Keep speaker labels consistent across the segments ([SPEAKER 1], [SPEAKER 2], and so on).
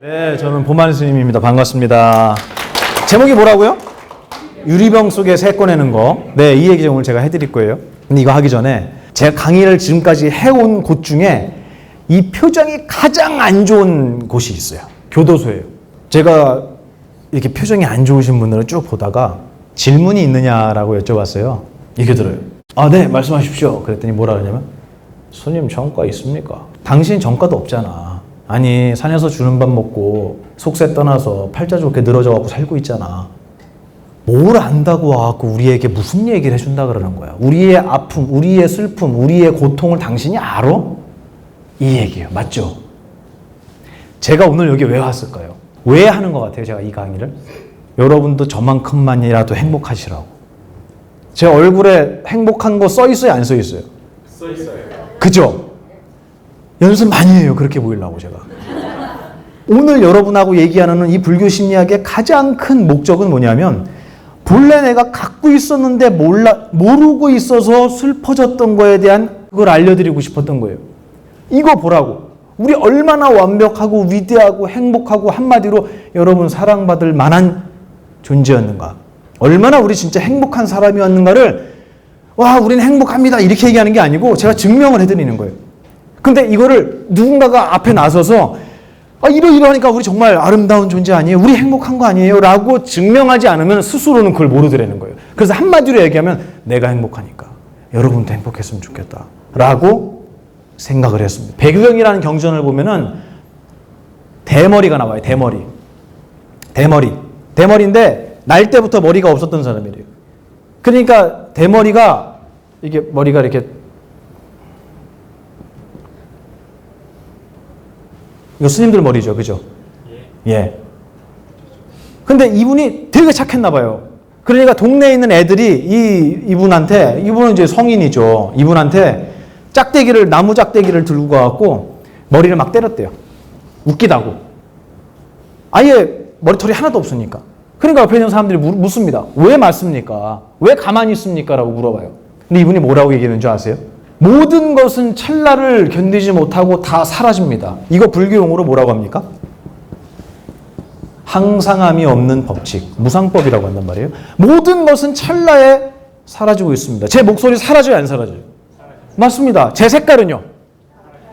[SPEAKER 1] 네, 저는 보만 스님입니다. 반갑습니다. 제목이 뭐라고요? 유리병 속에 새 꺼내는 거. 네, 이 얘기 오늘 제가 해드릴 거예요. 근데 이거 하기 전에 제가 강의를 지금까지 해온 곳 중에 이 표정이 가장 안 좋은 곳이 있어요. 교도소예요. 제가 이렇게 표정이 안 좋으신 분들을 쭉 보다가 질문이 있느냐라고 여쭤봤어요. 이렇게 들어요. 아, 네, 말씀하십시오. 그랬더니 뭐라 그러냐면, 스님 정과 있습니까? 당신 정과도 없잖아. 아니, 산에서 주는 밥 먹고 속세 떠나서 팔자 좋게 늘어져 갖고 살고 있잖아. 뭘 안다고 와갖고 우리에게 무슨 얘기를 해준다 그러는 거야. 우리의 아픔, 우리의 슬픔, 우리의 고통을 당신이 알아? 이 얘기예요. 맞죠? 제가 오늘 여기 왜 왔을까요? 왜 하는 것 같아요, 제가 이 강의를? 여러분도 저만큼만이라도 행복하시라고. 제 얼굴에 행복한 거 써 있어요, 안 써 있어요?
[SPEAKER 2] 써 있어요.
[SPEAKER 1] 그죠? 연습 많이 해요, 그렇게 보이려고 제가. 오늘 여러분하고 얘기하는 이 불교 심리학의 가장 큰 목적은 뭐냐면, 본래 내가 갖고 있었는데 모르고 있어서 슬퍼졌던 거에 대한 그걸 알려드리고 싶었던 거예요. 이거 보라고. 우리 얼마나 완벽하고 위대하고 행복하고 한마디로 여러분 사랑받을 만한 존재였는가. 얼마나 우리 진짜 행복한 사람이었는가를 와, 우리는 행복합니다 이렇게 얘기하는 게 아니고 제가 증명을 해드리는 거예요. 근데 이거를 누군가가 앞에 나서서 이러하니까 우리 정말 아름다운 존재 아니에요? 우리 행복한 거 아니에요? 라고 증명하지 않으면 스스로는 그걸 모르더라는 거예요. 그래서 한마디로 얘기하면 내가 행복하니까 여러분도 행복했으면 좋겠다 라고 생각을 했습니다. 백유경이라는 경전을 보면은 대머리가 나와요. 대머리인데 날 때부터 머리가 없었던 사람이래요. 그러니까 대머리가 이게 머리가 이렇게 이거 스님들 머리죠, 그죠? 예. 근데 이분이 되게 착했나 봐요. 그러니까 동네에 있는 애들이 이분은 이제 성인이죠. 이분한테 나무 짝대기를 들고 가갖고 머리를 막 때렸대요. 웃기다고. 아예 머리털이 하나도 없으니까. 그러니까 옆에 있는 사람들이 묻습니다. 왜 맞습니까? 왜 가만히 있습니까? 라고 물어봐요. 근데 이분이 뭐라고 얘기하는 줄 아세요? 모든 것은 찰나를 견디지 못하고 다 사라집니다. 이거 불교용어로 뭐라고 합니까? 항상함이 없는 법칙, 무상법이라고 한단 말이에요. 모든 것은 찰나에 사라지고 있습니다. 제 목소리 사라져요, 안 사라져요? 맞습니다. 제 색깔은요?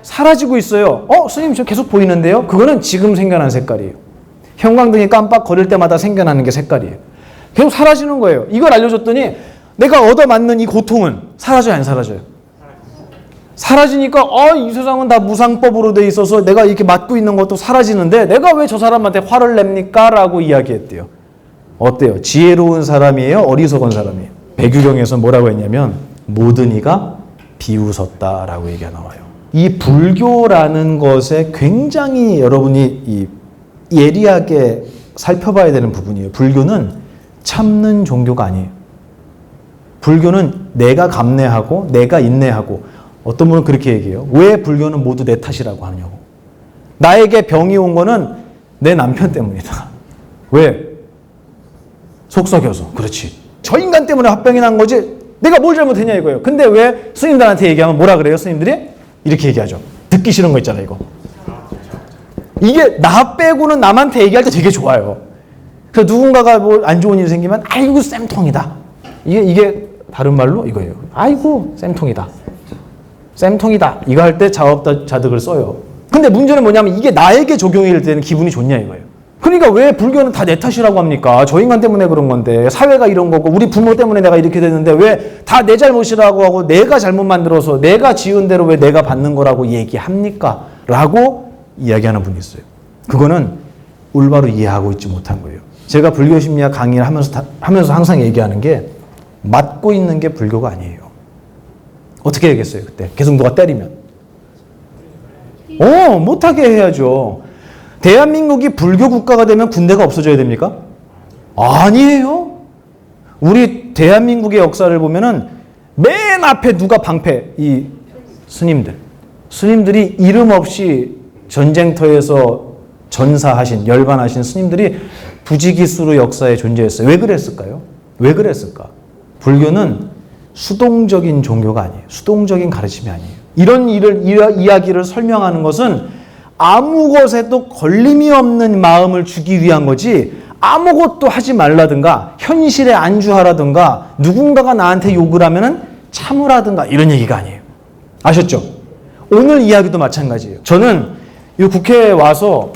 [SPEAKER 1] 사라지고 있어요. 스님 저 계속 보이는데요? 그거는 지금 생겨난 색깔이에요. 형광등이 깜빡거릴 때마다 생겨나는 게 색깔이에요. 계속 사라지는 거예요. 이걸 알려줬더니 내가 얻어맞는 이 고통은 사라져요, 안 사라져요? 사라지니까 이 세상은 다 무상법으로 돼 있어서 내가 이렇게 맞고 있는 것도 사라지는데 내가 왜 저 사람한테 화를 냅니까? 라고 이야기했대요. 어때요? 지혜로운 사람이에요? 어리석은 사람이에요? 백유경에서 뭐라고 했냐면 모든 이가 비웃었다라고 얘기가 나와요. 이 불교라는 것에 굉장히 여러분이 이 예리하게 살펴봐야 되는 부분이에요. 불교는 참는 종교가 아니에요. 불교는 내가 감내하고 내가 인내하고 어떤 분은 그렇게 얘기해요. 왜 불교는 모두 내 탓이라고 하냐고. 나에게 병이 온 거는 내 남편 때문이다. 왜? 속썩여서. 그렇지. 저 인간 때문에 화병이 난 거지 내가 뭘 잘못했냐 이거예요. 근데 왜 스님들한테 얘기하면 뭐라 그래요? 스님들이? 이렇게 얘기하죠. 듣기 싫은 거 있잖아요. 이거. 이게 나 빼고는 남한테 얘기할 때 되게 좋아요. 그래서 누군가가 뭐 안 좋은 일 생기면 아이고 쌤통이다. 이게 다른 말로 이거예요. 아이고 쌤통이다. 쌤통이다. 이거 할 때 자업자득을 써요. 근데 문제는 뭐냐면 이게 나에게 적용이 될 때는 기분이 좋냐 이거예요. 그러니까 왜 불교는 다 내 탓이라고 합니까? 저 인간 때문에 그런 건데 사회가 이런 거고 우리 부모 때문에 내가 이렇게 됐는데 왜 다 내 잘못이라고 하고 내가 잘못 만들어서 내가 지은 대로 왜 내가 받는 거라고 얘기합니까? 라고 이야기하는 분이 있어요. 그거는 올바로 이해하고 있지 못한 거예요. 제가 불교 심리학 강의를 하면서 항상 얘기하는 게 맞고 있는 게 불교가 아니에요. 어떻게 해야겠어요, 그때? 계속 누가 때리면. 못하게 해야죠. 대한민국이 불교 국가가 되면 군대가 없어져야 됩니까? 아니에요. 우리 대한민국의 역사를 보면은 맨 앞에 누가 방패? 이 스님들이 이름 없이 전쟁터에서 전사하신, 열반하신 스님들이 부지기수로 역사에 존재했어요. 왜 그랬을까요? 왜 그랬을까? 불교는 수동적인 종교가 아니에요. 수동적인 가르침이 아니에요. 이런 이야기를 설명하는 것은 아무 것에도 걸림이 없는 마음을 주기 위한 거지 아무것도 하지 말라든가 현실에 안주하라든가 누군가가 나한테 욕을 하면은 참으라든가 이런 얘기가 아니에요. 아셨죠? 오늘 이야기도 마찬가지예요. 저는 이 국회에 와서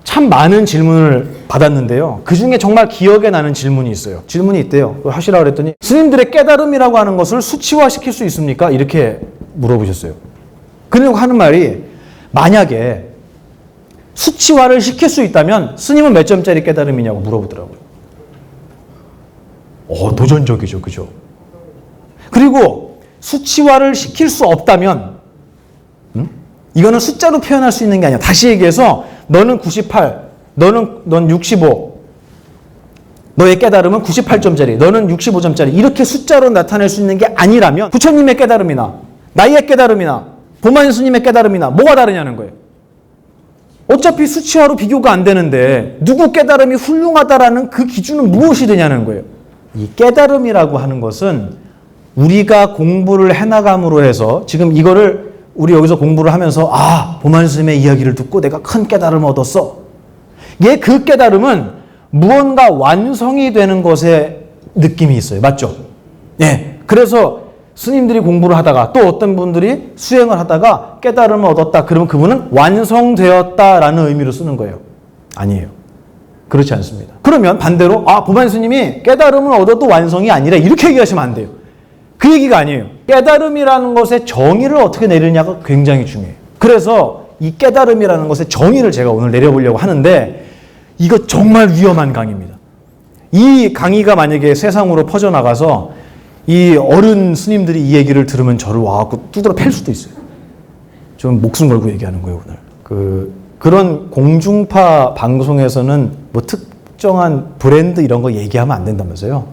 [SPEAKER 1] 참 많은 질문을 받았는데요. 그 중에 정말 기억에 나는 질문이 있어요. 질문이 있대요. 하시라고 그랬더니 스님들의 깨달음이라고 하는 것을 수치화시킬 수 있습니까? 이렇게 물어보셨어요. 그리고 하는 말이 만약에 수치화를 시킬 수 있다면 스님은 몇 점짜리 깨달음이냐고 물어보더라고요. 도전적이죠. 그죠? 그리고 수치화를 시킬 수 없다면 이거는 숫자로 표현할 수 있는 게 아니야. 다시 얘기해서 너는 98, 넌 65, 너의 깨달음은 98점짜리, 너는 65점짜리 이렇게 숫자로 나타낼 수 있는 게 아니라면 부처님의 깨달음이나 나의 깨달음이나 보만 스님의 깨달음이나 뭐가 다르냐는 거예요. 어차피 수치화로 비교가 안 되는데 누구 깨달음이 훌륭하다라는 그 기준은 무엇이 되냐는 거예요. 이 깨달음이라고 하는 것은 우리가 공부를 해나감으로 해서 지금 이거를 우리 여기서 공부를 하면서 보만 스님의 이야기를 듣고 내가 큰 깨달음을 얻었어. 그 깨달음은 무언가 완성이 되는 것에 느낌이 있어요. 맞죠? 예. 그래서 스님들이 공부를 하다가 또 어떤 분들이 수행을 하다가 깨달음을 얻었다. 그러면 그분은 완성되었다라는 의미로 쓰는 거예요. 아니에요. 그렇지 않습니다. 그러면 반대로 보만 스님이 깨달음을 얻어도 완성이 아니라 이렇게 얘기하시면 안 돼요. 그 얘기가 아니에요. 깨달음이라는 것의 정의를 어떻게 내리냐가 굉장히 중요해요. 그래서 이 깨달음이라는 것의 정의를 제가 오늘 내려보려고 하는데 이거 정말 위험한 강의입니다. 이 강의가 만약에 세상으로 퍼져나가서 이 어른 스님들이 이 얘기를 들으면 저를 와갖고 두드러 팰 수도 있어요. 좀 목숨 걸고 얘기하는 거예요, 오늘. 그런 공중파 방송에서는 뭐 특정한 브랜드 이런 거 얘기하면 안 된다면서요.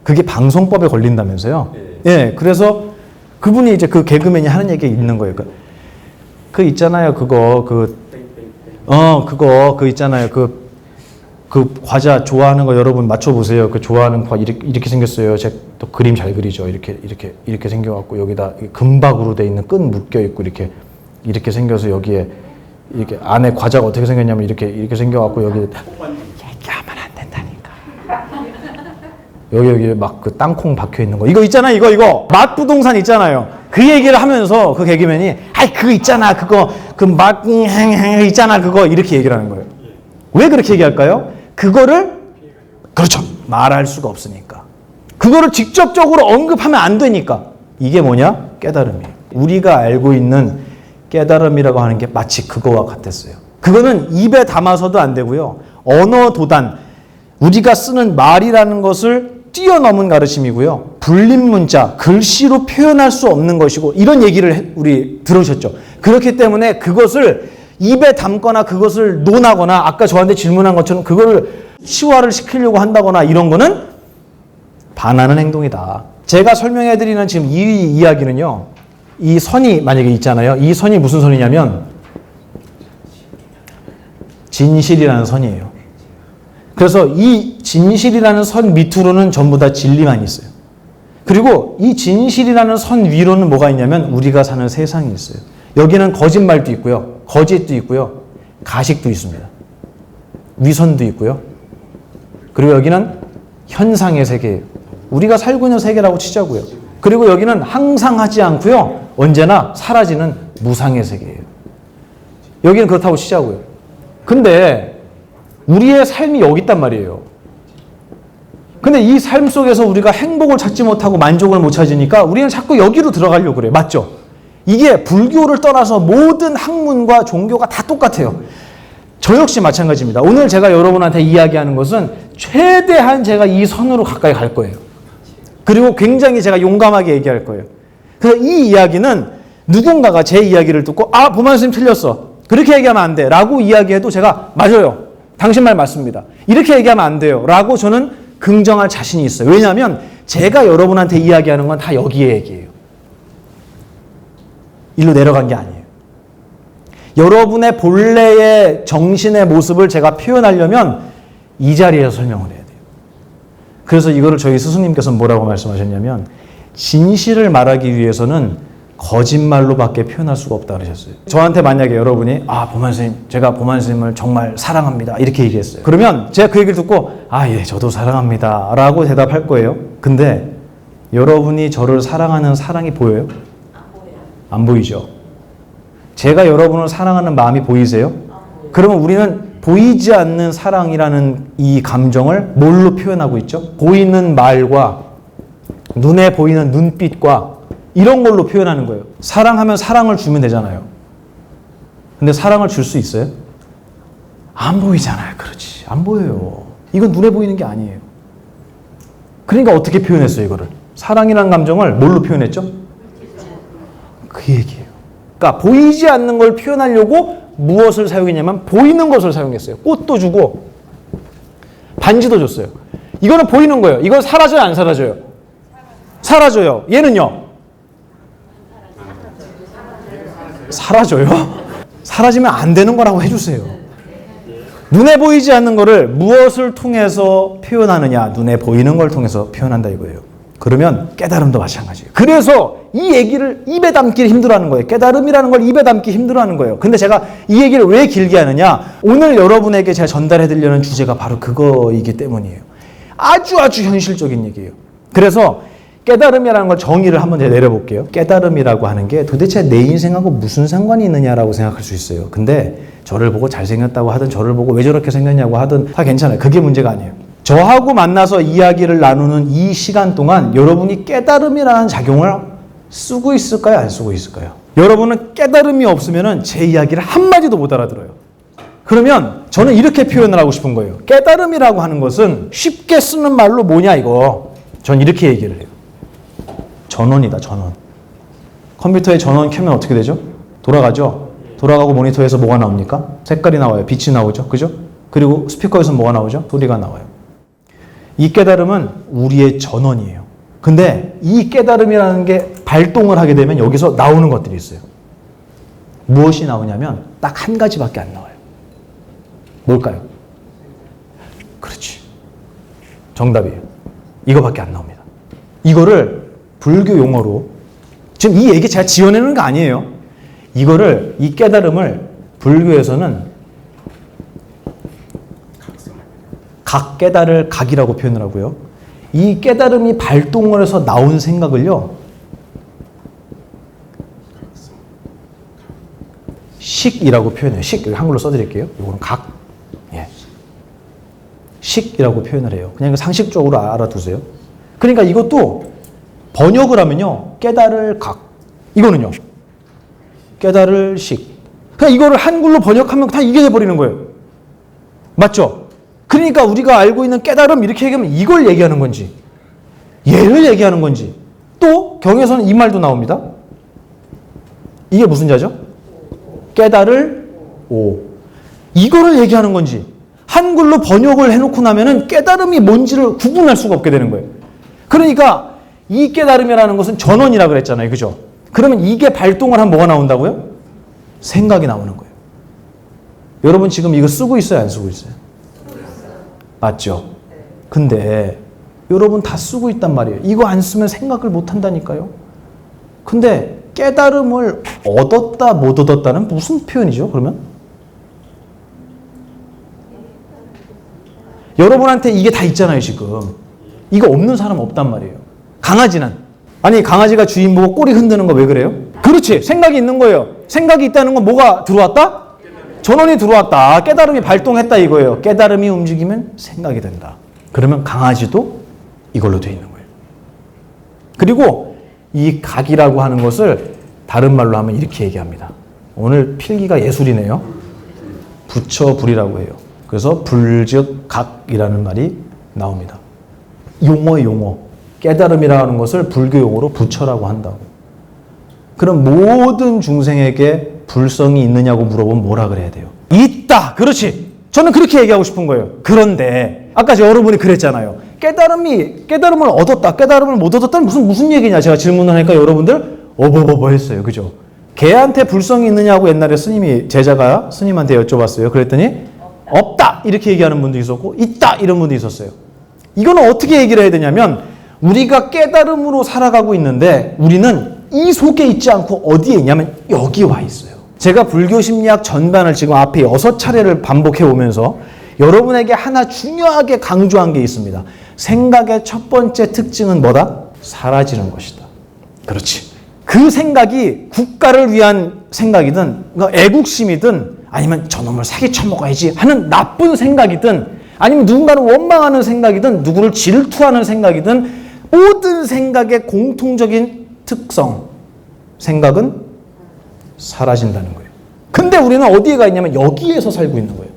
[SPEAKER 1] 그게 방송법에 걸린다면서요. 예, 그래서 그분이 이제 그 개그맨이 하는 얘기가 있는 거예요. 그 있잖아요, 그거 있잖아요, 그 과자 좋아하는 거 여러분 맞춰보세요. 그 좋아하는 과자 이렇게 생겼어요. 제가 또 그림 잘 그리죠. 이렇게 생겨갖고 여기다 금박으로 돼 있는 끈 묶여 있고 이렇게 생겨서 여기에 이렇게 안에 과자가 어떻게 생겼냐면 이렇게 생겨갖고 여기 얘기하면 안 된다니까. 여기 막 그 땅콩 박혀 있는 거 이거 있잖아요. 이거 맛부동산 있잖아요. 그 얘기를 하면서 그 개그맨이 그거 있잖아. 그거 그 맛 있잖아. 그거 이렇게 얘기를 하는 거예요. 왜 그렇게 얘기할까요? 그거를 그렇죠. 말할 수가 없으니까. 그거를 직접적으로 언급하면 안 되니까. 이게 뭐냐? 깨달음이에요. 우리가 알고 있는 깨달음이라고 하는 게 마치 그거와 같았어요. 그거는 입에 담아서도 안 되고요. 언어 도단, 우리가 쓰는 말이라는 것을 뛰어넘은 가르침이고요. 불림 문자, 글씨로 표현할 수 없는 것이고 이런 얘기를 우리 들으셨죠. 그렇기 때문에 그것을 입에 담거나 그것을 논하거나 아까 저한테 질문한 것처럼 그거를 시화를 시키려고 한다거나 이런 거는 반하는 행동이다. 제가 설명해드리는 지금 이 이야기는요. 이 선이 만약에 있잖아요. 이 선이 무슨 선이냐면 진실이라는 선이에요. 그래서 이 진실이라는 선 밑으로는 전부 다 진리만 있어요. 그리고 이 진실이라는 선 위로는 뭐가 있냐면 우리가 사는 세상이 있어요. 여기는 거짓말도 있고요. 거짓도 있고요. 가식도 있습니다. 위선도 있고요. 그리고 여기는 현상의 세계예요. 우리가 살고 있는 세계라고 치자고요. 그리고 여기는 항상 하지 않고요. 언제나 사라지는 무상의 세계예요. 여기는 그렇다고 치자고요. 근데 우리의 삶이 여기 있단 말이에요. 근데 이 삶 속에서 우리가 행복을 찾지 못하고 만족을 못 찾으니까 우리는 자꾸 여기로 들어가려고 그래요. 맞죠? 이게 불교를 떠나서 모든 학문과 종교가 다 똑같아요. 저 역시 마찬가지입니다. 오늘 제가 여러분한테 이야기하는 것은 최대한 제가 이 선으로 가까이 갈 거예요. 그리고 굉장히 제가 용감하게 얘기할 거예요. 그래서 이 이야기는 누군가가 제 이야기를 듣고 보만 스님 틀렸어. 그렇게 얘기하면 안 돼. 라고 이야기해도 제가 맞아요. 당신 말 맞습니다. 이렇게 얘기하면 안 돼요. 라고 저는 긍정할 자신이 있어요. 왜냐하면 제가 여러분한테 이야기하는 건 다 여기에 얘기예요. 일로 내려간 게 아니에요. 여러분의 본래의 정신의 모습을 제가 표현하려면 이 자리에서 설명을 해야 돼요. 그래서 이거를 저희 스승님께서 뭐라고 말씀하셨냐면 진실을 말하기 위해서는 거짓말로밖에 표현할 수가 없다 그러셨어요. 저한테 만약에 여러분이 보만 선생님, 제가 보만 선생님을 정말 사랑합니다 이렇게 얘기했어요. 그러면 제가 그 얘기를 듣고 예, 저도 사랑합니다 라고 대답할 거예요. 근데 여러분이 저를 사랑하는 사랑이 보여요? 안 보이죠? 제가 여러분을 사랑하는 마음이 보이세요? 그러면 우리는 보이지 않는 사랑이라는 이 감정을 뭘로 표현하고 있죠? 보이는 말과 눈에 보이는 눈빛과 이런 걸로 표현하는 거예요. 사랑하면 사랑을 주면 되잖아요. 근데 사랑을 줄 수 있어요? 안 보이잖아요. 그렇지. 안 보여요. 이건 눈에 보이는 게 아니에요. 그러니까 어떻게 표현했어요, 이거를? 사랑이라는 감정을 뭘로 표현했죠? 그 얘기예요. 그러니까 보이지 않는 걸 표현하려고 무엇을 사용했냐면 보이는 것을 사용했어요. 꽃도 주고 반지도 줬어요. 이거는 보이는 거예요. 이건 사라져요, 안 사라져요? 사라져요. 얘는요? 사라져요? 사라지면 안 되는 거라고 해주세요. 눈에 보이지 않는 거를 무엇을 통해서 표현하느냐? 눈에 보이는 걸 통해서 표현한다 이거예요. 그러면 깨달음도 마찬가지예요. 그래서 이 얘기를 입에 담기 힘들어하는 거예요. 깨달음이라는 걸 입에 담기 힘들어하는 거예요. 근데 제가 이 얘기를 왜 길게 하느냐? 오늘 여러분에게 제가 전달해 드리려는 주제가 바로 그거이기 때문이에요. 아주 현실적인 얘기예요. 그래서 깨달음이라는 걸 정의를 한번 내려볼게요. 깨달음이라고 하는 게 도대체 내 인생하고 무슨 상관이 있느냐라고 생각할 수 있어요. 근데 저를 보고 잘생겼다고 하든 저를 보고 왜 저렇게 생겼냐고 하든 다 괜찮아요. 그게 문제가 아니에요. 저하고 만나서 이야기를 나누는 이 시간 동안 여러분이 깨달음이라는 작용을 쓰고 있을까요? 안 쓰고 있을까요? 여러분은 깨달음이 없으면 제 이야기를 한마디도 못 알아들어요. 그러면 저는 이렇게 표현을 하고 싶은 거예요. 깨달음이라고 하는 것은 쉽게 쓰는 말로 뭐냐 이거. 전 이렇게 얘기를 해요. 전원이다, 전원. 컴퓨터에 전원 켜면 어떻게 되죠? 돌아가죠? 돌아가고 모니터에서 뭐가 나옵니까? 색깔이 나와요. 빛이 나오죠. 그죠? 그리고 스피커에서 뭐가 나오죠? 소리가 나와요. 이 깨달음은 우리의 전원이에요. 근데 이 깨달음이라는 게 발동을 하게 되면 여기서 나오는 것들이 있어요. 무엇이 나오냐면 딱 한 가지밖에 안 나와요. 뭘까요? 그렇지. 정답이에요. 이거밖에 안 나옵니다. 이거를 불교 용어로, 지금 이 얘기 제가 지어내는 거 아니에요. 이거를, 이 깨달음을 불교에서는 각 깨달을 각이라고 표현을 하고요. 이 깨달음이 발동을 해서 나온 생각을요, 식이라고 표현해요. 식, 여기 한글로 써드릴게요. 이거는 각. 예. 식이라고 표현을 해요. 그냥 상식적으로 알아두세요. 그러니까 이것도 번역을 하면요, 깨달을 각. 이거는요, 깨달을 식. 그냥 이거를 한글로 번역하면 다 이게 돼버리는 거예요. 맞죠? 그러니까 우리가 알고 있는 깨달음 이렇게 얘기하면 이걸 얘기하는 건지, 얘를 얘기하는 건지, 또 경에서는 이 말도 나옵니다. 이게 무슨 자죠? 깨달을 오. 이거를 얘기하는 건지, 한글로 번역을 해놓고 나면은 깨달음이 뭔지를 구분할 수가 없게 되는 거예요. 그러니까 이 깨달음이라는 것은 전원이라 그랬잖아요. 그죠? 그러면 이게 발동을 하면 뭐가 나온다고요? 생각이 나오는 거예요. 여러분 지금 이거 쓰고 있어요? 안 쓰고 있어요? 맞죠? 근데 여러분 다 쓰고 있단 말이에요. 이거 안 쓰면 생각을 못 한다니까요. 근데 깨달음을 얻었다 못 얻었다는 무슨 표현이죠? 그러면? 여러분한테 이게 다 있잖아요. 지금. 이거 없는 사람 없단 말이에요. 강아지는. 아니 강아지가 주인 보고 꼬리 흔드는 거 왜 그래요? 그렇지. 생각이 있는 거예요. 생각이 있다는 건 뭐가 들어왔다? 전원이 들어왔다. 깨달음이 발동했다 이거예요. 깨달음이 움직이면 생각이 된다. 그러면 강아지도 이걸로 돼 있는 거예요. 그리고 이 각이라고 하는 것을 다른 말로 하면 이렇게 얘기합니다. 오늘 필기가 예술이네요. 부처불이라고 해요. 그래서 불즉 각이라는 말이 나옵니다. 용어. 깨달음이라는 것을 불교 용어로 부처라고 한다고. 그럼 모든 중생에게 불성이 있느냐고 물어보면 뭐라 그래야 돼요? 있다. 그렇지. 저는 그렇게 얘기하고 싶은 거예요. 그런데 아까 여러분이 그랬잖아요. 깨달음을 얻었다. 깨달음을 못 얻었다는 무슨 얘기냐. 제가 질문을 하니까 여러분들 어버버버 했어요. 그죠? 개한테 불성이 있느냐고 옛날에 제자가 스님한테 여쭤봤어요. 그랬더니 없다. 이렇게 얘기하는 분도 있었고 있다. 이런 분도 있었어요. 이거는 어떻게 얘기를 해야 되냐면 우리가 깨달음으로 살아가고 있는데 우리는 이 속에 있지 않고 어디에 있냐면 여기 와 있어요. 제가 불교 심리학 전반을 지금 앞에 6차례를 반복해 오면서 여러분에게 하나 중요하게 강조한 게 있습니다. 생각의 첫 번째 특징은 뭐다? 사라지는 것이다. 그렇지. 그 생각이 국가를 위한 생각이든 애국심이든 아니면 저놈을 사기쳐 먹어야지 하는 나쁜 생각이든 아니면 누군가를 원망하는 생각이든 누구를 질투하는 생각이든 모든 생각의 공통적인 특성, 생각은 사라진다는 거예요. 근데 우리는 어디에 가 있냐면 여기에서 살고 있는 거예요.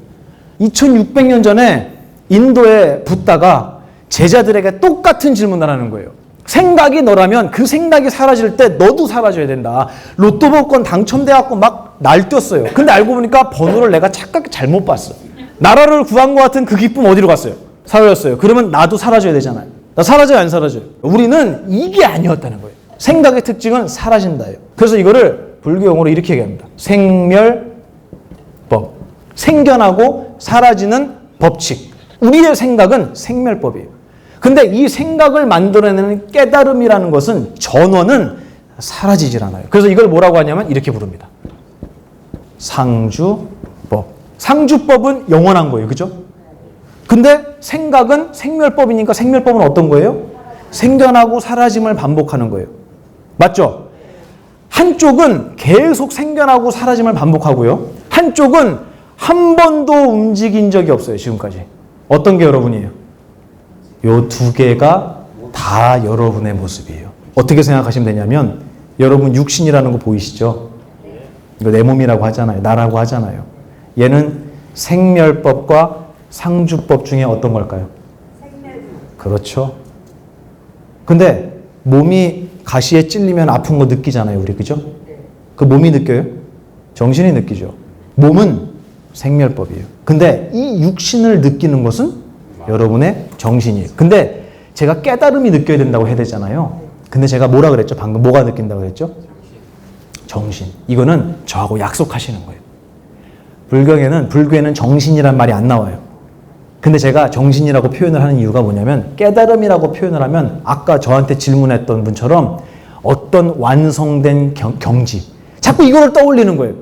[SPEAKER 1] 2600년 전에 인도의 붓다가 제자들에게 똑같은 질문을 하는 거예요. 생각이 너라면 그 생각이 사라질 때 너도 사라져야 된다. 로또 복권 당첨돼갖고 막 날뛰었어요. 근데 알고 보니까 번호를 내가 착각해 잘못 봤어. 나라를 구한 것 같은 그 기쁨 어디로 갔어요? 사라졌어요. 그러면 나도 사라져야 되잖아요. 나 사라져요, 안 사라져요? 우리는 이게 아니었다는 거예요. 생각의 특징은 사라진다예요. 그래서 이거를 불교 용어로 이렇게 얘기합니다. 생멸법. 생겨나고 사라지는 법칙. 우리의 생각은 생멸법이에요. 근데 이 생각을 만들어내는 깨달음이라는 것은 전원은 사라지질 않아요. 그래서 이걸 뭐라고 하냐면 이렇게 부릅니다. 상주법. 상주법은 영원한 거예요. 그죠? 근데 생각은 생멸법이니까 생멸법은 어떤 거예요? 생겨나고 사라짐을 반복하는 거예요. 맞죠? 한쪽은 계속 생겨나고 사라짐을 반복하고요. 한쪽은 한 번도 움직인 적이 없어요. 지금까지. 어떤 게 여러분이에요? 요 두 개가 다 여러분의 모습이에요. 어떻게 생각하시면 되냐면 여러분 육신이라는 거 보이시죠? 이거 내 몸이라고 하잖아요. 나라고 하잖아요. 얘는 생멸법과 상주법 중에 어떤 걸까요? 그렇죠. 근데 몸이 가시에 찔리면 아픈 거 느끼잖아요. 우리 그죠? 그 몸이 느껴요? 정신이 느끼죠. 몸은 생멸법이에요. 근데 이 육신을 느끼는 것은 여러분의 정신이에요. 근데 제가 깨달음이 느껴야 된다고 해야 되잖아요. 근데 제가 뭐라 그랬죠? 방금 뭐가 느낀다고 그랬죠? 정신. 이거는 저하고 약속하시는 거예요. 불교에는 정신이란 말이 안 나와요. 근데 제가 정신이라고 표현을 하는 이유가 뭐냐면 깨달음이라고 표현을 하면 아까 저한테 질문했던 분처럼 어떤 완성된 경지. 자꾸 이거를 떠올리는 거예요.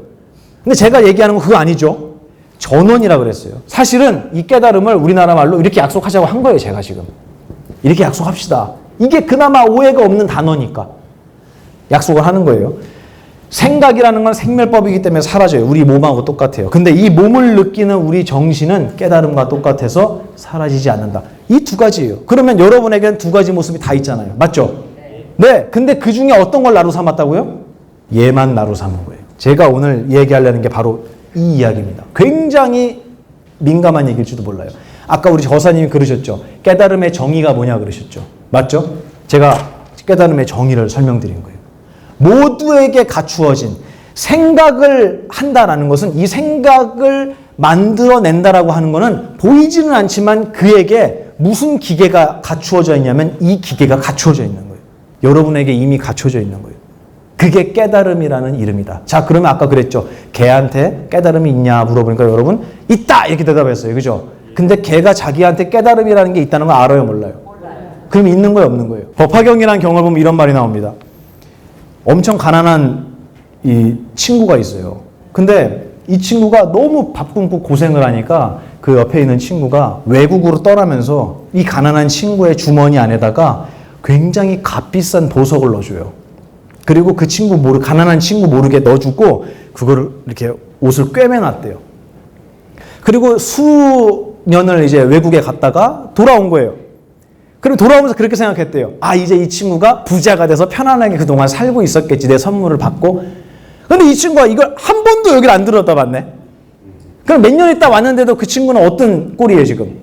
[SPEAKER 1] 근데 제가 얘기하는 건 그거 아니죠. 전원이라 그랬어요. 사실은 이 깨달음을 우리나라 말로 이렇게 약속하자고 한 거예요. 제가 지금. 이렇게 약속합시다. 이게 그나마 오해가 없는 단어니까 약속을 하는 거예요. 생각이라는 건 생멸법이기 때문에 사라져요. 우리 몸하고 똑같아요. 근데 이 몸을 느끼는 우리 정신은 깨달음과 똑같아서 사라지지 않는다. 이 두 가지예요. 그러면 여러분에게는 두 가지 모습이 다 있잖아요. 맞죠? 네. 근데 그 중에 어떤 걸 나로 삼았다고요? 얘만 나로 삼은 거예요. 제가 오늘 얘기하려는 게 바로 이 이야기입니다. 굉장히 민감한 얘기일지도 몰라요. 아까 우리 저사님이 그러셨죠. 깨달음의 정의가 뭐냐 그러셨죠. 맞죠? 제가 깨달음의 정의를 설명드린 거예요. 모두에게 갖추어진 생각을 한다라는 것은 이 생각을 만들어낸다라고 하는 것은 보이지는 않지만 그에게 무슨 기계가 갖추어져 있냐면 이 기계가 갖추어져 있는 거예요. 여러분에게 이미 갖춰져 있는 거예요. 그게 깨달음이라는 이름이다. 자, 그러면 아까 그랬죠. 개한테 깨달음이 있냐 물어보니까 여러분 있다 이렇게 대답했어요. 그죠? 근데 개가 자기한테 깨달음이라는 게 있다는 거 알아요, 몰라요? 그럼 있는 거예요, 없는 거예요? 법화경이라는 경을 보면 이런 말이 나옵니다. 엄청 가난한 이 친구가 있어요. 근데 이 친구가 너무 밥 굶고 고생을 하니까 그 옆에 있는 친구가 외국으로 떠나면서 이 가난한 친구의 주머니 안에다가 굉장히 값비싼 보석을 넣어줘요. 그리고 그 친구 가난한 친구 모르게 넣어주고 그거를 이렇게 옷을 꿰매놨대요. 그리고 수년을 이제 외국에 갔다가 돌아온 거예요. 그리고 돌아오면서 그렇게 생각했대요. 아, 이제 이 친구가 부자가 돼서 편안하게 그동안 살고 있었겠지. 내 선물을 받고. 근데 이 친구가 이걸 한 번도 여기를 안 들여다봤네. 그럼 몇 년 있다 왔는데도 그 친구는 어떤 꼴이에요, 지금?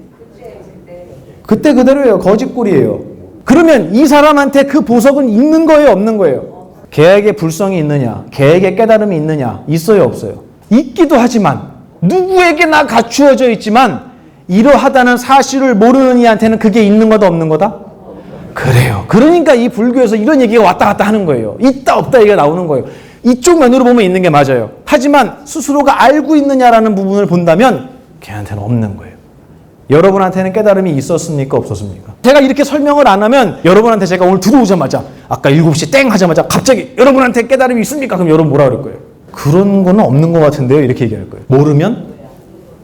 [SPEAKER 1] 그때 그대로예요. 거짓 꼴이에요. 그러면 이 사람한테 그 보석은 있는 거예요, 없는 거예요? 걔에게 불성이 있느냐? 걔에게 깨달음이 있느냐? 있어요, 없어요? 있기도 하지만 누구에게나 갖추어져 있지만 이러하다는 사실을 모르는 이한테는 그게 있는 거다 없는 거다? 그래요. 그러니까 이 불교에서 이런 얘기가 왔다 갔다 하는 거예요. 있다 없다 얘기가 나오는 거예요. 이쪽 면으로 보면 있는 게 맞아요. 하지만 스스로가 알고 있느냐라는 부분을 본다면 걔한테는 없는 거예요. 여러분한테는 깨달음이 있었습니까? 없었습니까? 제가 이렇게 설명을 안 하면 여러분한테 제가 오늘 들어오자마자 아까 7시 땡 하자마자 갑자기 여러분한테 깨달음이 있습니까? 그럼 여러분 뭐라 그럴 거예요? 그런 거는 없는 것 같은데요? 이렇게 얘기할 거예요. 모르면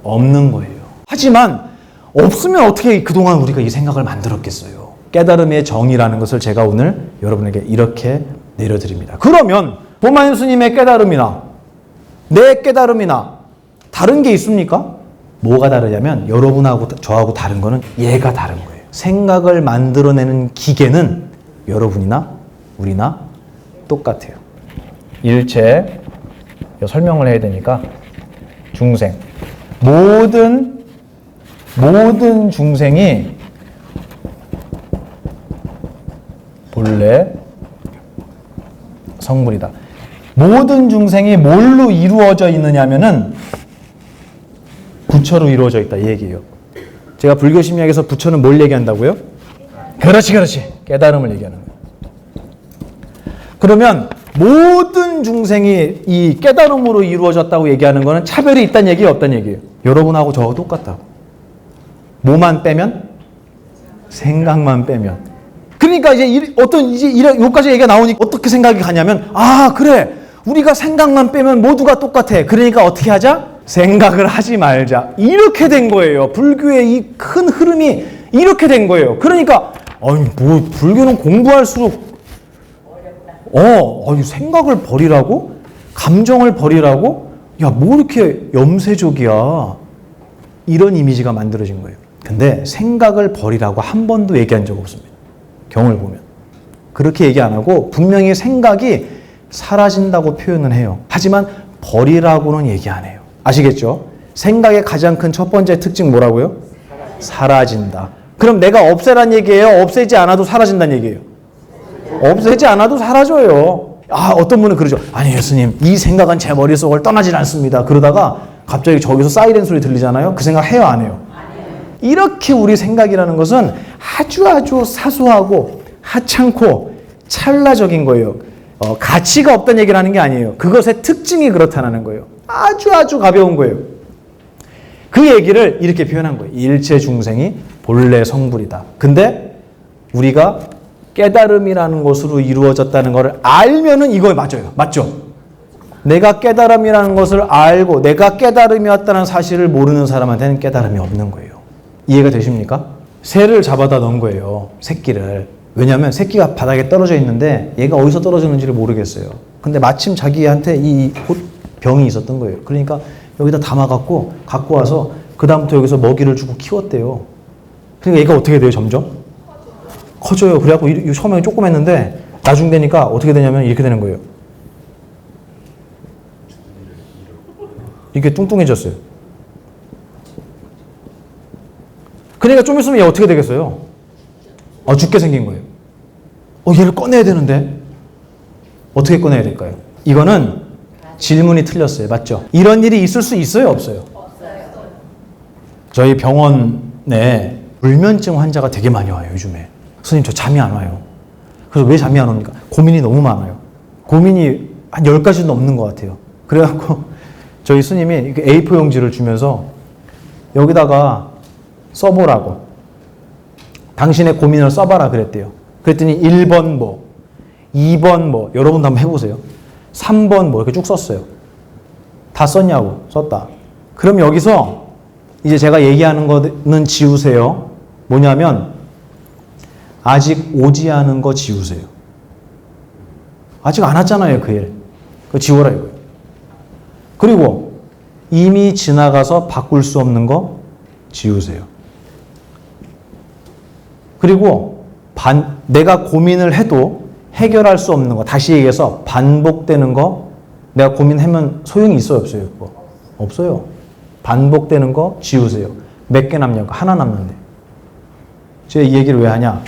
[SPEAKER 1] 없는 거예요. 하지만 없으면 어떻게 그동안 우리가 이 생각을 만들었겠어요? 깨달음의 정의라는 것을 제가 오늘 여러분에게 이렇게 내려드립니다. 그러면 보만 스님의 깨달음이나 내 깨달음이나 다른 게 있습니까? 뭐가 다르냐면 여러분하고 저하고 다른 거는 얘가 다른 거예요. 생각을 만들어내는 기계는 여러분이나 우리나 똑같아요. 일체 설명을 해야 되니까 중생 모든 중생이 본래 성불이다. 모든 중생이 뭘로 이루어져 있느냐면은 부처로 이루어져 있다 이 얘기예요. 제가 불교 심리학에서 부처는 뭘 얘기한다고요? 그렇지. 깨달음을 얘기하는 거예요. 그러면 모든 중생이 이 깨달음으로 이루어졌다고 얘기하는 거는 차별이 있다는 얘기예요, 없다는 얘기예요? 여러분하고 저하고 똑같다고. 뭐만 빼면? 생각만 빼면. 그러니까 이제 여기까지 얘기가 나오니까 어떻게 생각이 가냐면, 아, 그래. 우리가 생각만 빼면 모두가 똑같아. 그러니까 어떻게 하자? 생각을 하지 말자. 이렇게 된 거예요. 불교의 이 큰 흐름이 이렇게 된 거예요. 그러니까, 불교는 공부할수록, 생각을 버리라고? 감정을 버리라고? 야, 뭐 이렇게 염세적이야. 이런 이미지가 만들어진 거예요. 근데 생각을 버리라고 한 번도 얘기한 적 없습니다. 경을 보면. 그렇게 얘기 안 하고 분명히 생각이 사라진다고 표현은 해요. 하지만 버리라고는 얘기 안 해요. 아시겠죠? 생각의 가장 큰 첫 번째 특징 뭐라고요? 사라진다. 그럼 내가 없애란 얘기예요? 없애지 않아도 사라진다는 얘기예요? 없애지 않아도 사라져요. 어떤 분은 그러죠. 아니에요, 스님. 이 생각은 제 머릿속을 떠나질 않습니다. 그러다가 갑자기 저기서 사이렌 소리 들리잖아요. 그 생각 해요, 안 해요? 이렇게 우리 생각이라는 것은 아주 사소하고 하찮고 찰나적인 거예요. 가치가 없다는 얘기를 하는 게 아니에요. 그것의 특징이 그렇다는 거예요. 아주 가벼운 거예요. 그 얘기를 이렇게 표현한 거예요. 일체 중생이 본래 성불이다. 근데 우리가 깨달음이라는 것으로 이루어졌다는 것을 알면은 이거에 맞아요. 맞죠? 내가 깨달음이라는 것을 알고 내가 깨달음이었다는 사실을 모르는 사람한테는 깨달음이 없는 거예요. 이해가 되십니까? 새를 잡아다 넣은 거예요. 새끼를. 왜냐하면 새끼가 바닥에 떨어져 있는데 얘가 어디서 떨어졌는지를 모르겠어요. 근데 마침 자기한테 이 병이 있었던 거예요. 그러니까 여기다 담아갖고 갖고 와서 그 다음부터 여기서 먹이를 주고 키웠대요. 그러니까 얘가 어떻게 돼요? 점점? 커져요. 그래갖고 처음에 조그맸는데 나중 되니까 어떻게 되냐면 이렇게 되는 거예요. 이게 뚱뚱해졌어요. 그러니까 좀 있으면 얘 어떻게 되겠어요? 죽게 생긴 거예요. 얘를 꺼내야 되는데 어떻게 꺼내야 될까요? 이거는 질문이 틀렸어요. 맞죠? 이런 일이 있을 수 있어요? 없어요? 저희 병원에 불면증 환자가 되게 많이 와요. 요즘에. 선생님 저 잠이 안 와요. 그래서 왜 잠이 안 옵니까? 고민이 너무 많아요. 고민이 한 10가지 넘는 것 같아요. 그래갖고 저희 스님이 A4 용지를 주면서 여기다가 써보라고. 당신의 고민을 써봐라 그랬대요. 그랬더니 1번 뭐, 2번 뭐, 여러분도 한번 해보세요. 3번 뭐 이렇게 쭉 썼어요. 다 썼냐고. 썼다. 그럼 여기서 이제 제가 얘기하는 거는 지우세요. 뭐냐면 아직 오지 않은 거 지우세요. 아직 안 왔잖아요, 그 일. 그거 지워라 이거예요. 그리고 이미 지나가서 바꿀 수 없는 거 지우세요. 그리고 내가 고민을 해도 해결할 수 없는 거, 다시 얘기해서 반복되는 거, 내가 고민하면 소용이 있어요, 없어요? 그거? 없어요. 반복되는 거 지우세요. 몇 개 남냐고? 하나 남는데. 제가 이 얘기를 왜 하냐?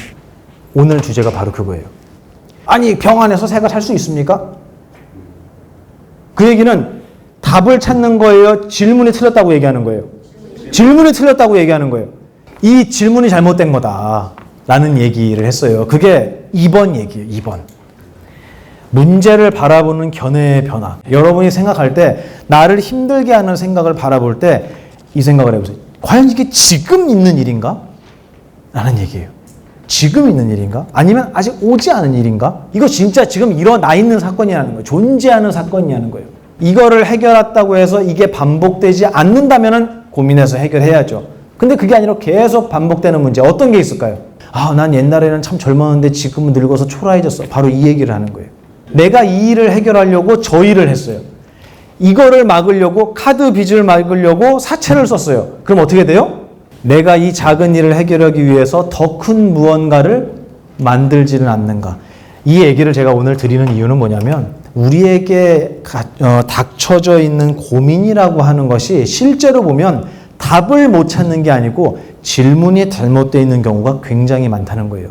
[SPEAKER 1] 오늘 주제가 바로 그거예요. 아니, 병 안에서 새가 살 수 있습니까? 그 얘기는 답을 찾는 거예요? 질문이 틀렸다고 얘기하는 거예요? 질문이 틀렸다고 얘기하는 거예요. 이 질문이 잘못된 거다. 라는 얘기를 했어요. 그게 2번 얘기예요. 2번. 문제를 바라보는 견해의 변화. 여러분이 생각할 때 나를 힘들게 하는 생각을 바라볼 때 이 생각을 해보세요. 과연 이게 지금 있는 일인가? 라는 얘기예요. 지금 있는 일인가? 아니면 아직 오지 않은 일인가? 이거 진짜 지금 일어나 있는 사건이라는 거예요. 존재하는 사건이라는 거예요. 이거를 해결했다고 해서 이게 반복되지 않는다면 고민해서 해결해야죠. 근데 그게 아니라 계속 반복되는 문제. 어떤 게 있을까요? 아, 난 옛날에는 참 젊었는데 지금은 늙어서 초라해졌어. 바로 이 얘기를 하는 거예요. 내가 이 일을 해결하려고 저 일을 했어요. 이거를 막으려고 카드 빚을 막으려고 사채를 썼어요. 그럼 어떻게 돼요? 내가 이 작은 일을 해결하기 위해서 더 큰 무언가를 만들지는 않는가. 이 얘기를 제가 오늘 드리는 이유는 뭐냐면 우리에게 닥쳐져 있는 고민이라고 하는 것이 실제로 보면 답을 못 찾는 게 아니고 질문이 잘못되어 있는 경우가 굉장히 많다는 거예요.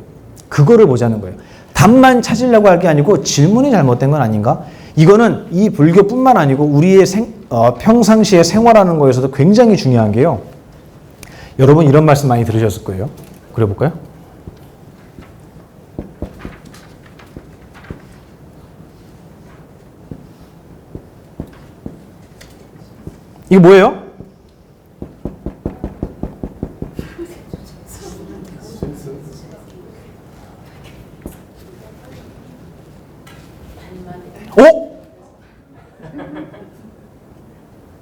[SPEAKER 1] 그거를 보자는 거예요. 답만 찾으려고 할 게 아니고 질문이 잘못된 건 아닌가? 이거는 이 불교뿐만 아니고 우리의 평상시에 생활하는 거에서도 굉장히 중요한 게요. 여러분 이런 말씀 많이 들으셨을 거예요. 그려볼까요? 이거 뭐예요? 오?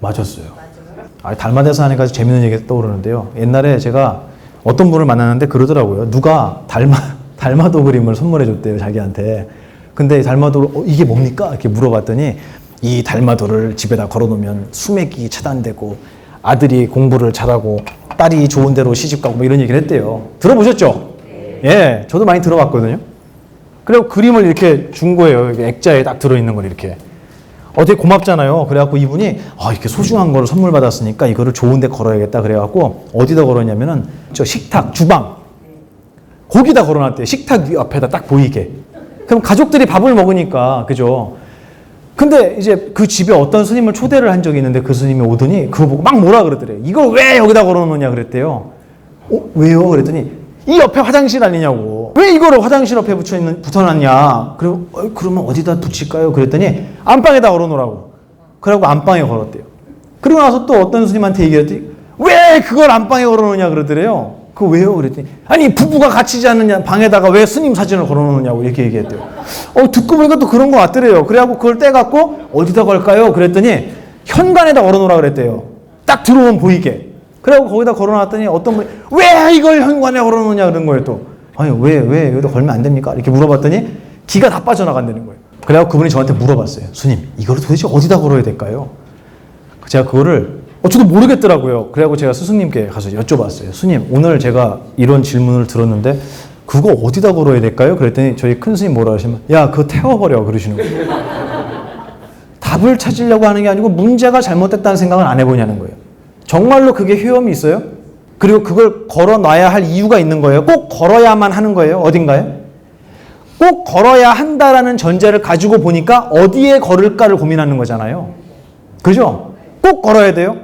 [SPEAKER 1] 맞았어요. 달마대사 하니까 재밌는 얘기가 떠오르는데요. 옛날에 제가 어떤 분을 만났는데 그러더라고요. 누가 달마도 그림을 선물해 줬대요, 자기한테. 근데 달마도 이게 뭡니까? 이렇게 물어봤더니 이 달마도를 집에다 걸어놓으면 수맥이 차단되고 아들이 공부를 잘하고 딸이 좋은 데로 시집가고 뭐 이런 얘기를 했대요. 들어보셨죠? 예, 저도 많이 들어봤거든요. 그리고 그림을 이렇게 준 거예요. 액자에 딱 들어있는 걸 이렇게. 되게 고맙잖아요. 그래갖고 이분이 이렇게 소중한 걸 선물 받았으니까 이거를 좋은 데 걸어야겠다. 그래갖고 어디다 걸었냐면은 저 식탁, 주방. 거기다 걸어놨대요. 식탁 옆에다 딱 보이게. 그럼 가족들이 밥을 먹으니까, 그죠? 근데 이제 그 집에 어떤 스님을 초대를 한 적이 있는데 그 스님이 오더니 그거 보고 막 뭐라 그러더래요. 이걸 왜 여기다 걸어놓냐 그랬대요. 왜요? 그랬더니 이 옆에 화장실 아니냐고. 왜 이거를 화장실 옆에 붙여놨냐. 그리고 그러면 어디다 붙일까요? 그랬더니 안방에다 걸어놓으라고. 그러고 안방에 걸었대요. 그리고 나서 또 어떤 스님한테 얘기했더니 왜 그걸 안방에 걸어놓냐 그러더래요. 그거 왜요? 그랬더니 아니 부부가 갇히지 않느냐 방에다가 왜 스님 사진을 걸어놓느냐고 이렇게 얘기했대요. 듣고 보니까 또 그런 거 같더래요. 그래갖고 그걸 떼갖고 어디다 걸까요? 그랬더니 현관에다 걸어놓으라 그랬대요. 딱 들어오면 보이게. 그래갖고 거기다 걸어놨더니 어떤 분이 왜 이걸 현관에 걸어놓느냐 그런 거예요 또. 아니 왜 여기다 걸면 안 됩니까? 이렇게 물어봤더니 기가 다 빠져나간다는 거예요. 그래갖고 그분이 저한테 물어봤어요. 스님 이거를 도대체 어디다 걸어야 될까요? 제가 그거를 저도 모르겠더라고요. 그래갖고 제가 스승님께 가서 여쭤봤어요. 스님 오늘 제가 이런 질문을 들었는데 그거 어디다 걸어야 될까요? 그랬더니 저희 큰 스님 뭐라 하시면 야 그거 태워버려 그러시는 거예요. 답을 찾으려고 하는 게 아니고 문제가 잘못됐다는 생각을 안 해보냐는 거예요. 정말로 그게 효험이 있어요? 그리고 그걸 걸어놔야 할 이유가 있는 거예요. 꼭 걸어야만 하는 거예요. 어딘가에? 꼭 걸어야 한다라는 전제를 가지고 보니까 어디에 걸을까를 고민하는 거잖아요. 그죠? 꼭 걸어야 돼요?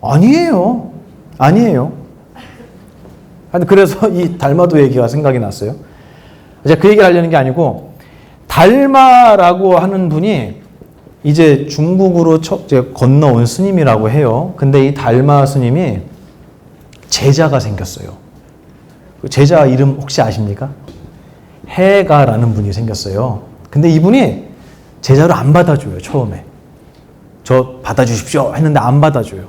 [SPEAKER 1] 아니에요. 그래서 이 달마도 얘기가 생각이 났어요. 제가 그 얘기를 하려는 게 아니고 달마라고 하는 분이 이제 중국으로 건너온 스님이라고 해요. 근데 이 달마 스님이 제자가 생겼어요. 제자 이름 혹시 아십니까? 해가라는 분이 생겼어요. 근데 이분이 제자로 안 받아줘요, 처음에. 저 받아주십시오 했는데 안 받아줘요.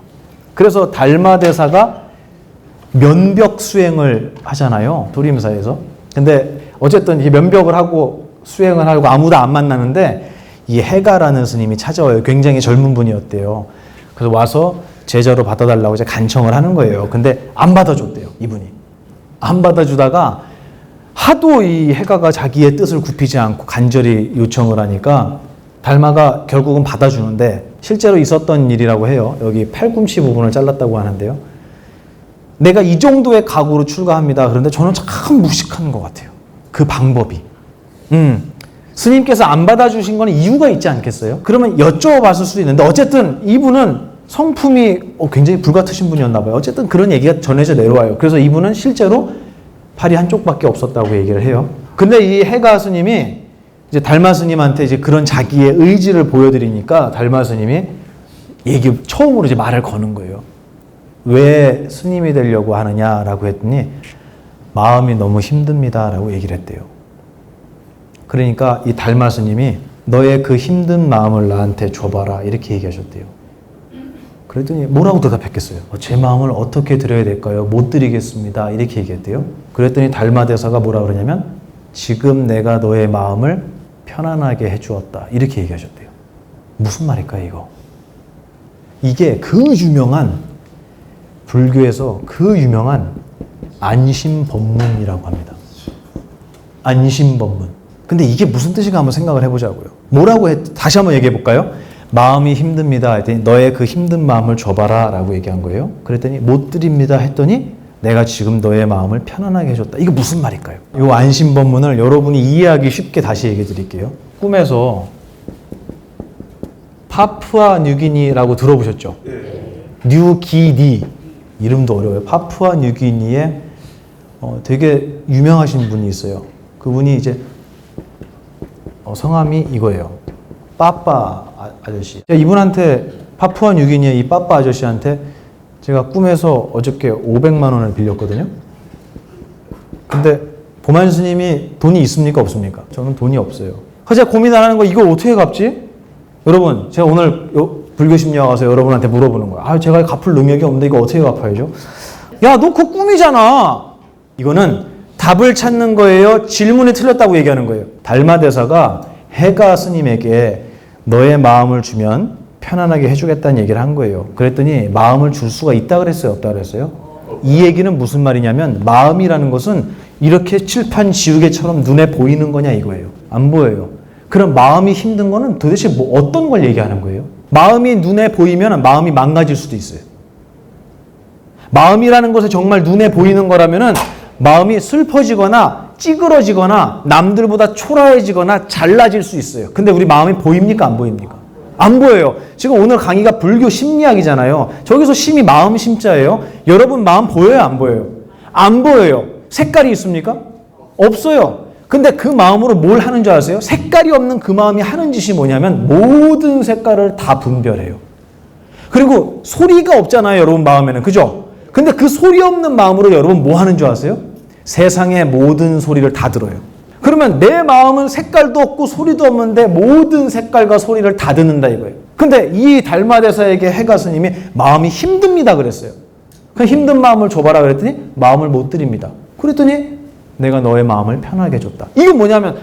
[SPEAKER 1] 그래서 달마대사가 면벽 수행을 하잖아요, 도림사에서. 근데 어쨌든 이 면벽을 하고 수행을 하고 아무도 안 만나는데 이 해가라는 스님이 찾아와요. 굉장히 젊은 분이었대요. 그래서 와서 제자로 받아달라고 이제 간청을 하는 거예요. 근데 안 받아줬대요, 이분이. 안 받아주다가 하도 이 해가가 자기의 뜻을 굽히지 않고 간절히 요청을 하니까 달마가 결국은 받아주는데 실제로 있었던 일이라고 해요. 여기 팔꿈치 부분을 잘랐다고 하는데요. 내가 이 정도의 각오로 출가합니다. 그런데 저는 참 무식한 것 같아요. 그 방법이. 스님께서 안 받아주신 건 이유가 있지 않겠어요? 그러면 여쭤봤을 수도 있는데 어쨌든 이분은 성품이 굉장히 불같으신 분이었나 봐요. 어쨌든 그런 얘기가 전해져 내려와요. 그래서 이분은 실제로 팔이 한쪽밖에 없었다고 얘기를 해요. 근데 이 해가 스님이 이제 달마 스님한테 이제 그런 자기의 의지를 보여드리니까 달마 스님이 처음으로 이제 말을 거는 거예요. 왜 스님이 되려고 하느냐라고 했더니 마음이 너무 힘듭니다 라고 얘기를 했대요. 그러니까 이 달마 스님이 너의 그 힘든 마음을 나한테 줘봐라 이렇게 얘기하셨대요. 그랬더니 뭐라고 대답했겠어요? 제 마음을 어떻게 드려야 될까요? 못 드리겠습니다 이렇게 얘기했대요. 그랬더니 달마 대사가 뭐라 그러냐면 지금 내가 너의 마음을 편안하게 해주었다 이렇게 얘기하셨대요. 무슨 말일까요 이거? 이게 그 유명한 불교에서 그 유명한 안심법문이라고 합니다. 안심법문. 근데 이게 무슨 뜻인가 한번 생각을 해보자고요. 다시 한번 얘기해 볼까요? 마음이 힘듭니다 했더니 너의 그 힘든 마음을 줘봐라 라고 얘기한 거예요. 그랬더니 못 드립니다 했더니 내가 지금 너의 마음을 편안하게 해줬다. 이거 무슨 말일까요? 이 안심법문을 여러분이 이해하기 쉽게 다시 얘기해 드릴게요. 꿈에서 파푸아 뉴기니라고 들어보셨죠? 뉴기니 이름도 어려워요. 파푸아 뉴기니에 되게 유명하신 분이 있어요. 그분이 이제 성함이 이거예요. 빠빠 아저씨. 이분한테 파푸아 뉴기니의 이 빠빠 아저씨한테 제가 꿈에서 어저께 500만 원을 빌렸거든요. 근데 보만 스님이 돈이 있습니까 없습니까? 저는 돈이 없어요. 그래서 제가 고민 안 하는 거 이걸 어떻게 갚지? 여러분 제가 오늘 불교심리학 와서 여러분한테 물어보는 거예요. 제가 갚을 능력이 없는데 이거 어떻게 갚아야죠? 야, 너 그거 꿈이잖아. 이거는 답을 찾는 거예요? 질문이 틀렸다고 얘기하는 거예요. 달마 대사가 해가 스님에게 너의 마음을 주면 편안하게 해주겠다는 얘기를 한 거예요. 그랬더니 마음을 줄 수가 있다 그랬어요? 없다 그랬어요? 이 얘기는 무슨 말이냐면 마음이라는 것은 이렇게 칠판 지우개처럼 눈에 보이는 거냐 이거예요. 안 보여요. 그럼 마음이 힘든 거는 도대체 어떤 걸 얘기하는 거예요? 마음이 눈에 보이면 마음이 망가질 수도 있어요. 마음이라는 것이 정말 눈에 보이는 거라면은 마음이 슬퍼지거나 찌그러지거나 남들보다 초라해지거나 잘나질 수 있어요. 근데 우리 마음이 보입니까? 안 보입니까? 안 보여요. 지금 오늘 강의가 불교 심리학이잖아요. 저기서 심이 마음 심자예요. 여러분 마음 보여요? 안 보여요? 안 보여요. 색깔이 있습니까? 없어요. 근데 그 마음으로 뭘 하는 줄 아세요? 색깔이 없는 그 마음이 하는 짓이 뭐냐면 모든 색깔을 다 분별해요. 그리고 소리가 없잖아요. 여러분 마음에는. 그죠? 근데 그 소리 없는 마음으로 여러분 뭐 하는 줄 아세요? 세상의 모든 소리를 다 들어요. 그러면 내 마음은 색깔도 없고 소리도 없는데 모든 색깔과 소리를 다 듣는다 이거예요. 근데 이 달마대사에게 해가 스님이 마음이 힘듭니다 그랬어요. 그 힘든 마음을 줘봐라 그랬더니 마음을 못 드립니다. 그랬더니 내가 너의 마음을 편하게 해줬다. 이게 뭐냐면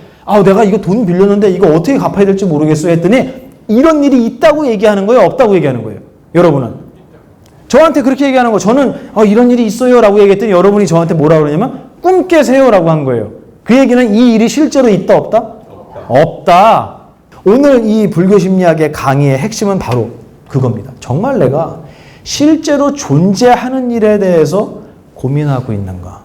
[SPEAKER 1] 내가 이거 돈 빌렸는데 이거 어떻게 갚아야 될지 모르겠어 했더니 이런 일이 있다고 얘기하는 거예요? 없다고 얘기하는 거예요? 여러분은? 저한테 그렇게 얘기하는 거. 저는 이런 일이 있어요 라고 얘기했더니 여러분이 저한테 뭐라고 그러냐면 꿈 깨세요 라고 한 거예요. 그 얘기는 이 일이 실제로 있다 없다? 없다. 오늘 이 불교심리학의 강의의 핵심은 바로 그겁니다. 정말 내가 실제로 존재하는 일에 대해서 고민하고 있는가?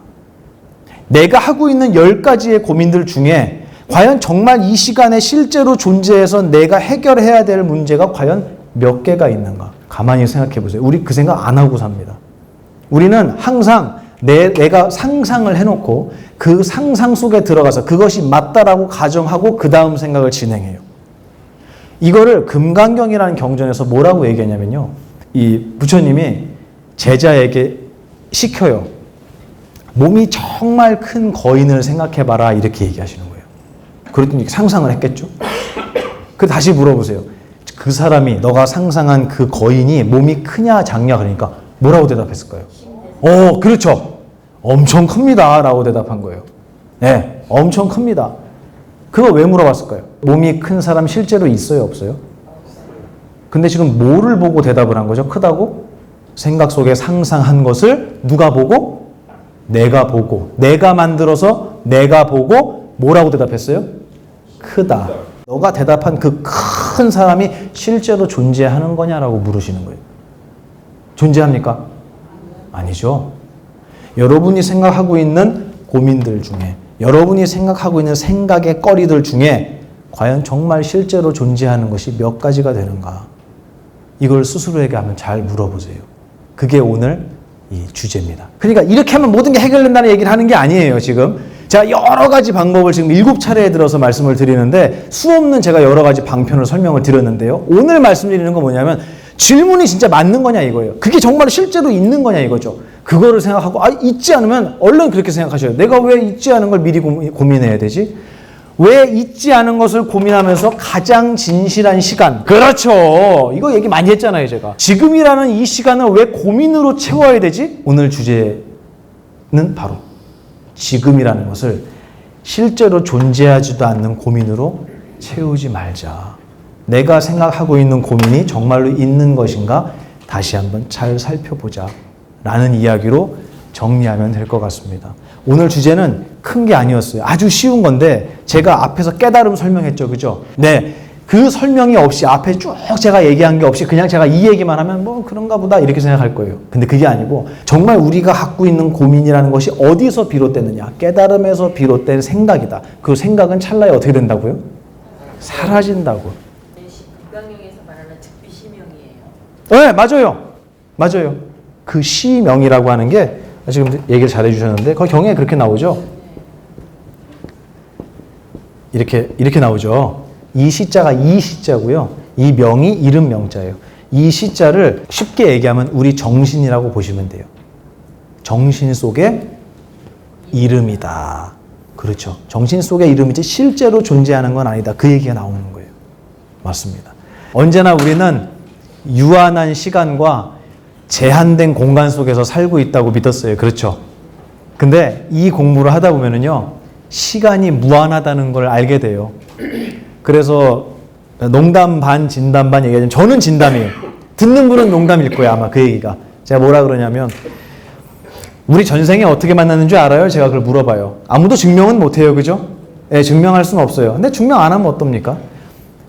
[SPEAKER 1] 내가 하고 있는 10가지의 고민들 중에 과연 정말 이 시간에 실제로 존재해서 내가 해결해야 될 문제가 과연 몇 개가 있는가? 가만히 생각해 보세요. 우리 그 생각 안 하고 삽니다. 우리는 항상 내가 상상을 해놓고 그 상상 속에 들어가서 그것이 맞다라고 가정하고 그 다음 생각을 진행해요. 이거를 금강경이라는 경전에서 뭐라고 얘기하냐면요. 이 부처님이 제자에게 시켜요. 몸이 정말 큰 거인을 생각해봐라 이렇게 얘기하시는 거예요. 그랬더니 상상을 했겠죠. 그 다시 물어보세요. 그 사람이 너가 상상한 그 거인이 몸이 크냐 작냐 그러니까 뭐라고 대답했을까요? 그렇죠. 엄청 큽니다 라고 대답한 거예요. 네, 엄청 큽니다. 그거 왜 물어봤을까요? 몸이 큰 사람 실제로 있어요 없어요? 근데 지금 뭐를 보고 대답을 한 거죠? 크다고? 생각 속에 상상한 것을 누가 보고? 내가 보고, 내가 만들어서 내가 보고 뭐라고 대답했어요? 크다. 너가 대답한 그 큰 사람이 실제로 존재하는 거냐라고 물으시는 거예요. 존재합니까? 아니죠. 여러분이 생각하고 있는 고민들 중에, 여러분이 생각하고 있는 생각의 거리들 중에 과연 정말 실제로 존재하는 것이 몇 가지가 되는가? 이걸 스스로에게 한번 잘 물어보세요. 그게 오늘 이 주제입니다. 그러니까 이렇게 하면 모든 게 해결된다는 얘기를 하는 게 아니에요, 지금. 제가 여러 가지 방법을 지금 7차례에 들어서 말씀을 드리는데 수없는 제가 여러 가지 방편을 설명을 드렸는데요. 오늘 말씀드리는 건 뭐냐면 질문이 진짜 맞는 거냐 이거예요. 그게 정말 실제로 있는 거냐 이거죠. 그거를 생각하고 있지 않으면 얼른 그렇게 생각하셔요. 내가 왜 있지 않은 걸 미리 고민해야 되지? 왜 있지 않은 것을 고민하면서 가장 진실한 시간. 그렇죠. 이거 얘기 많이 했잖아요, 제가. 지금이라는 이 시간을 왜 고민으로 채워야 되지? 오늘 주제는 바로 지금이라는 것을 실제로 존재하지도 않는 고민으로 채우지 말자. 내가 생각하고 있는 고민이 정말로 있는 것인가? 다시 한번 잘 살펴보자. 라는 이야기로 정리하면 될 것 같습니다. 오늘 주제는 큰 게 아니었어요. 아주 쉬운 건데 제가 앞에서 깨달음 설명했죠. 그죠? 네. 그 설명이 없이 앞에 쭉 제가 얘기한 게 없이 그냥 제가 이 얘기만 하면 뭐 그런가 보다 이렇게 생각할 거예요. 근데 그게 아니고 정말 우리가 갖고 있는 고민이라는 것이 어디서 비롯되느냐. 깨달음에서 비롯된 생각이다. 그 생각은 찰나에 어떻게 된다고요? 사라진다고.
[SPEAKER 2] 불광명에서 말하는 즉비시명이에요.
[SPEAKER 1] 네, 맞아요. 맞아요. 그 시명이라고 하는 게 지금 얘기를 잘 해주셨는데 거기 경에 그렇게 나오죠. 이렇게 나오죠. 이 시자가 이 시자고요. 이 명이 이름 명자예요. 이 시자를 쉽게 얘기하면 우리 정신이라고 보시면 돼요. 정신 속의 이름이다. 그렇죠. 정신 속의 이름이지 실제로 존재하는 건 아니다. 그 얘기가 나오는 거예요. 맞습니다. 언제나 우리는 유한한 시간과 제한된 공간 속에서 살고 있다고 믿었어요. 그렇죠. 근데 이 공부를 하다 보면은요, 시간이 무한하다는 걸 알게 돼요. 그래서 농담 반 진담 반 얘기하자면 저는 진담이에요. 듣는 분은 농담일 거예요. 아마 그 얘기가. 제가 뭐라 그러냐면 우리 전생에 어떻게 만났는 줄 알아요? 제가 그걸 물어봐요. 아무도 증명은 못해요. 그죠? 네, 증명할 수는 없어요. 근데 증명 안 하면 어떻습니까?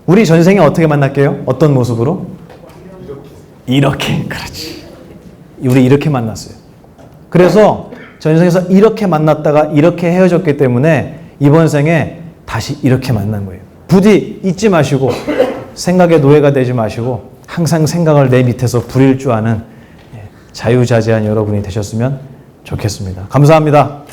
[SPEAKER 1] 우리 전생에 어떻게 만날게요? 어떤 모습으로? 이렇게. 그렇지. 우리 이렇게 만났어요. 그래서 전생에서 이렇게 만났다가 이렇게 헤어졌기 때문에 이번 생에 다시 이렇게 만난 거예요. 부디 잊지 마시고 생각의 노예가 되지 마시고 항상 생각을 내 밑에서 부릴 줄 아는 자유자재한 여러분이 되셨으면 좋겠습니다. 감사합니다.